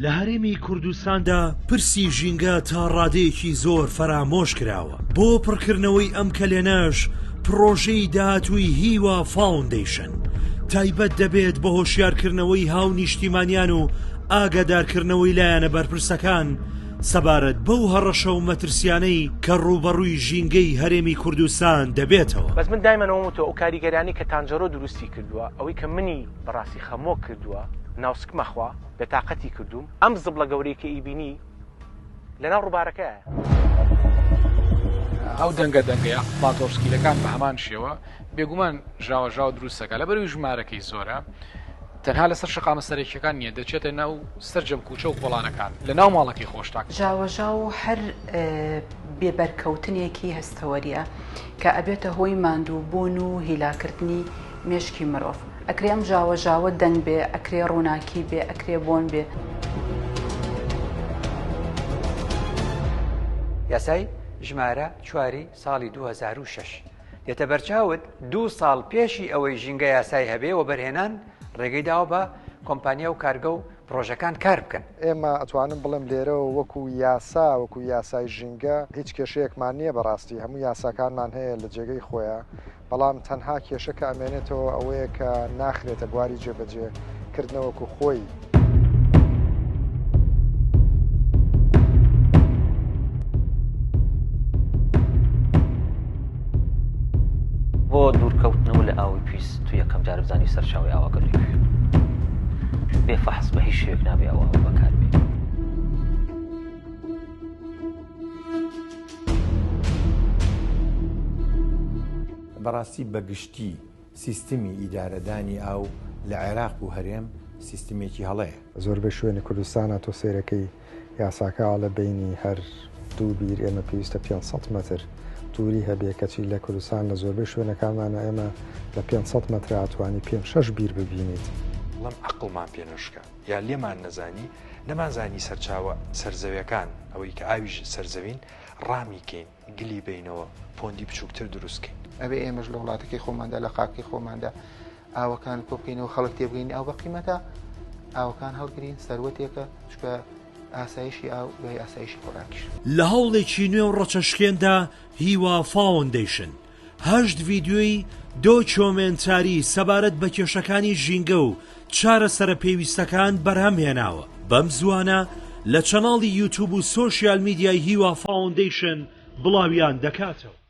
لە هەرێمی کوردستاندا پرسی ژینگە تا ڕادەیەکی زۆر فەرامۆش کراوە بۆ پڕکردنەوەی ئەم کەلێنەش پرۆژەی داهاتووی هیوا فاوندیشن تایبەت دەبێت بە هۆشیارکردنەوەی هاو نیشتیمانیان و ئاگادارکردنەوەی لایەنە بەرپرسەکان سەبارەت بەو هەڕەشە و مەترسیانەی کە ڕوبەڕووی ژینگەی هەرێمی کوردستان دەبێتەوە. بەس من دایمەنەوەمتەوە ئەو کاریگەرانی کە تانجەرۆ دروستی کردووە ئەوەی کە منی بەڕاستی خەمۆ کردووە ناوسکمەخوا بێتاقەتی کردوم ئەم زبڵە گەورەی کە ئیبینی لەناو ڕووبارەکەیە. ئەو دەنگە پاتۆرسکیلەکان بە هەمان شێوە بێگومان ژاوەژاو دروستەکە لە بەروی ژمارەکەی زۆرە تەنها لەسەر شقامە سەرێکیەکان نییە دەچێتە ناو سەرجەم کوچە و کۆڵانەکان لە ناو ماڵەکەی خۆشتاک ژاوەژاو هەر بێبەرکەوتنێکی هەستەوەریە کە ئەبێتە هۆی ماندووبوون و هیلاکردنی مێشکی مرۆڤ. ئەکرێ ئەم ژاوەژاوە دەنگ بێ ئەکرێ ڕووناکی بێ ئەکرێ بۆن بێ. یاسای ژمارە 4 ساڵی 2006 دێتە بەرچاوت 2 ساڵ پێشی ئەوەی ژینگە یاسای هەبێ و بەرهێنان ڕێگەی داوە بە کۆمپانیا و کارگە و پرۆژەکان کار بکەن. ئێمە ئەتوانم بڵێم لێرەوە وەکو یاسا وەکو یاسای ژینگە هیچ کێشەیەکمان نییە بەڕاستی هەموو یاساکانمان هەیە لە جێگەی خۆیان بەڵام تەنها کێشە کە ئەمێنێتەوە ئەوەیە کە ناخرێتە بواری جێبەجێکردنەوەکو خۆی. بۆ دوورکەوتنەوە لە ئاوی پیس تو یەکەم جار بزانی سەرچاوی ئاواگەڕی بێ فەحس بە هیچ شوێک نابێ ئەوە بەکار بێت. بەڕاستی بەگشتی سیستمی ئیدارەدانی ئاو لە عێراق و هەرێم سیستمێکی هەڵەیە. زۆربەی شوێنی کوردستانە تۆ سێرەکەی یاساکە لە بینی هەر دوو بیر ئێمە پێویستە 500 متر دووری هەبێ کەچی لە کوردستان لە زۆربەی شوێنەکانمانە ئێمە لە 500 متر ئاتوانی 5-6 بیر ببینیت. بەڵام عەقڵمان پێ نەشکە یا لێمان نەزانی نەمانزانی سەرچاوە سەرزەویەکان ئەوەی کە ئاویش سەرزەوین ڕامیکەین گلی بینەوە پۆندی بچووکتر دروستکەین. ئەبێ ئێمەش لە وڵاتەکەی خۆماندا لە قاکی خۆماندا ئاوەکان کۆبکەینەوە خەڵک تێبگەین ئەو بە قیمەتە ئاوەکان هەڵگرین سەروەتێکە چکە ئاسایشی ئاو بە ئاسایشی خۆراکیش. لە هەوڵێکی نوێ و ڕەچەشکێندا هیوا فاوندیشن 8 ڤیدیۆی دۆکیۆمنتاری سەبارەت بە کێشەکانی ژینگە و چارەسەرە پێویستەکان بەرهەمهێناوە. بەم زوانە لە چەناڵی یوتیوب و سۆشیال میدیای هیوا فاوندیشن بڵاویان دەکاتەوە.